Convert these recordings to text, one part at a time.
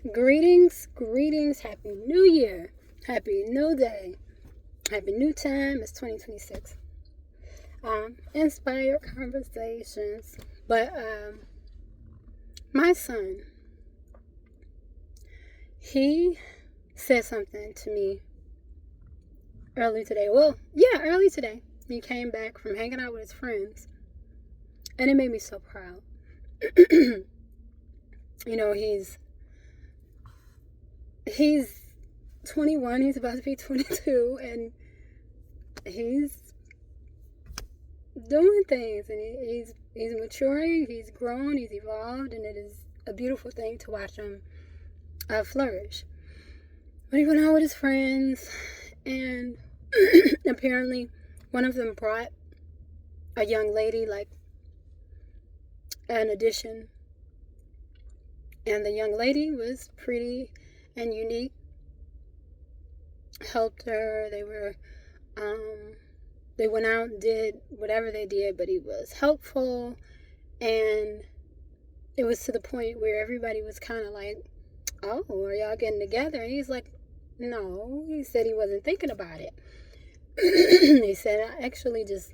Greetings. Happy New Year. Happy New Day. Happy New Time. It's 2026. Inspired conversations. But my son, he said something to me early today. Early today. He came back from hanging out with his friends, and it made me so proud. He's 21. He's about to be 22, and he's doing things, and he's maturing. He's grown. He's evolved, and it is a beautiful thing to watch him flourish. But he went out with his friends, and apparently one of them brought a young lady, like an addition, and the young lady was pretty and unique. Helped her. They went out and did whatever they did, but he was helpful, and it was to the point where everybody was kind of like, "Oh, are y'all getting together?" And he's like, "No." He said he wasn't thinking about it. He said, "I actually just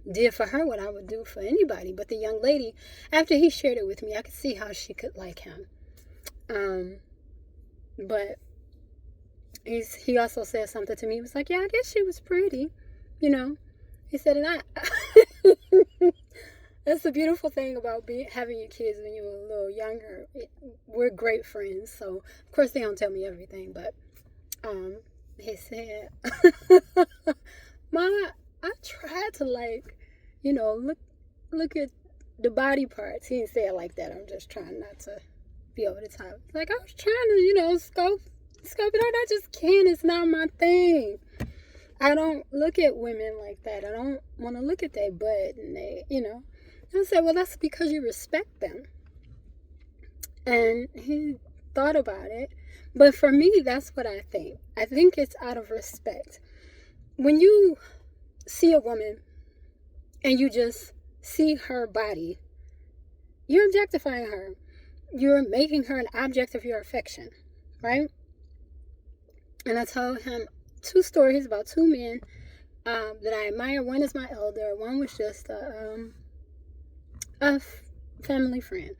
did for her what I would do for anybody." But the young lady, after he shared it with me, I could see how she could like him. But he also said something to me. He was like, "Yeah, I guess she was pretty, you know." He said, and that's the beautiful thing about having your kids when you're a little younger. We're great friends, so of course they don't tell me everything. But he said, I tried to look at the body parts." He didn't say it like that. I'm just trying not to be over the top. Like, I was trying to, scope it out. I just can't. It's not my thing. I don't look at women like that. I don't want to look at their butt and I said, well, that's because you respect them. And he thought about it. But for me, that's what I think. I think it's out of respect. When you see a woman and you just see her body, you're objectifying her. You're making her an object of your affection, right? And I told him 2 stories about 2 men that I admire. One is my elder. One was just a family friend.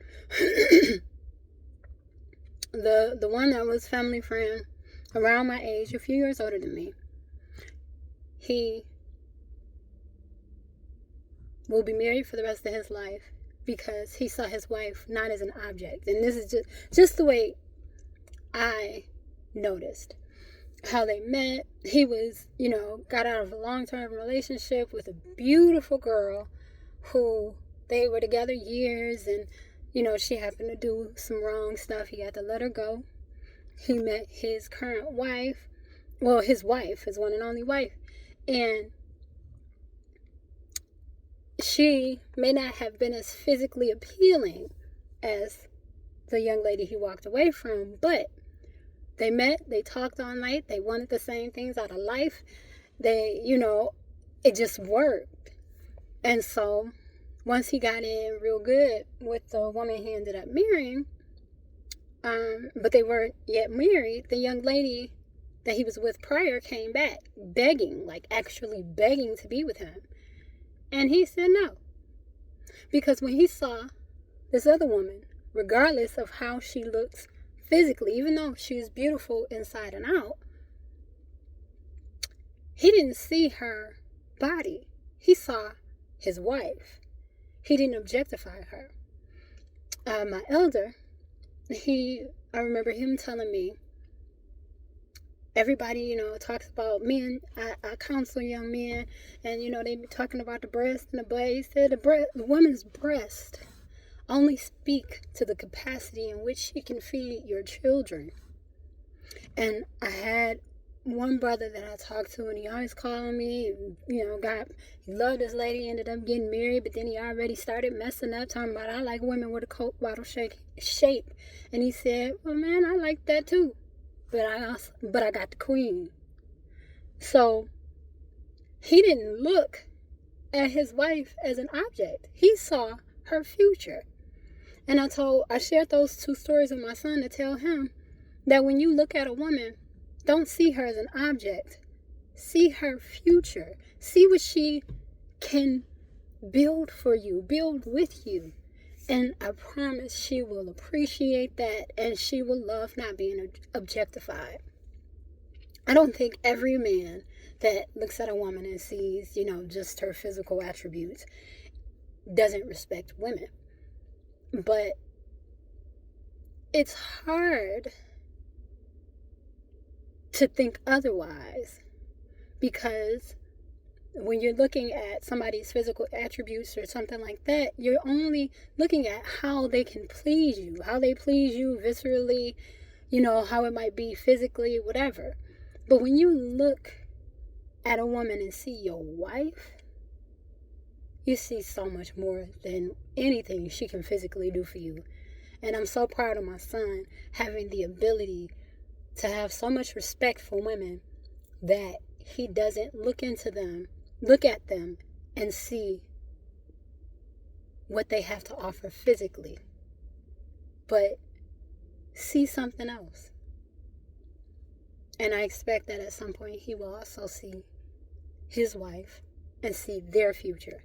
The one that was family friend, around my age, a few years older than me, he will be married for the rest of his life because he saw his wife not as an object. And this is just the way I noticed how they met. He was, got out of a long-term relationship with a beautiful girl who they were together years, and, she happened to do some wrong stuff. He had to let her go. He met his current wife, his one and only wife, and she may not have been as physically appealing as the young lady he walked away from, but they met, they talked all night, they wanted the same things out of life. It just worked. And so once he got in real good with the woman he ended up marrying, but they weren't yet married, the young lady that he was with prior came back begging, like actually begging to be with him. And he said no. Because when he saw this other woman, regardless of how she looks physically, even though she's beautiful inside and out, he didn't see her body. He saw his wife. He didn't objectify her. My elder, I remember him telling me, everybody, talks about men. I counsel young men, and, they be talking about the breast and the butt. He said the woman's breast only speak to the capacity in which she can feed your children. And I had one brother that I talked to, and he always called me, he loved this lady, ended up getting married, but then he already started messing up, talking about, I like women with a Coke bottle shape. And he said, well, man, I like that too. But I got the queen. So he didn't look at his wife as an object. He saw her future. And I shared those two stories with my son to tell him that when you look at a woman, don't see her as an object. See her future. See what she can build for you, build with you. And I promise she will appreciate that, and she will love not being objectified. I don't think every man that looks at a woman and sees, just her physical attributes doesn't respect women. But it's hard to think otherwise, because when you're looking at somebody's physical attributes or something like that, you're only looking at how they can please you, how they please you viscerally, how it might be physically, whatever. But when you look at a woman and see your wife, you see so much more than anything she can physically do for you. And I'm so proud of my son having the ability to have so much respect for women that he doesn't look at them and see what they have to offer physically, but see something else. And I expect that at some point he will also see his wife and see their future.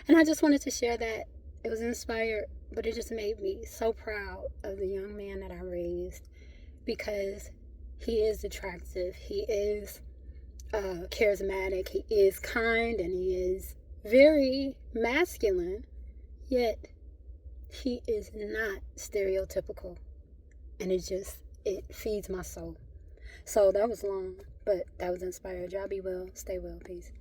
And I just wanted to share that. It was inspired, but it just made me so proud of the young man that I raised, because he is attractive, he is charismatic, he is kind, and he is very masculine, yet he is not stereotypical. And it feeds my soul. So that was long, but that was inspired. Y'all be well, stay well, peace.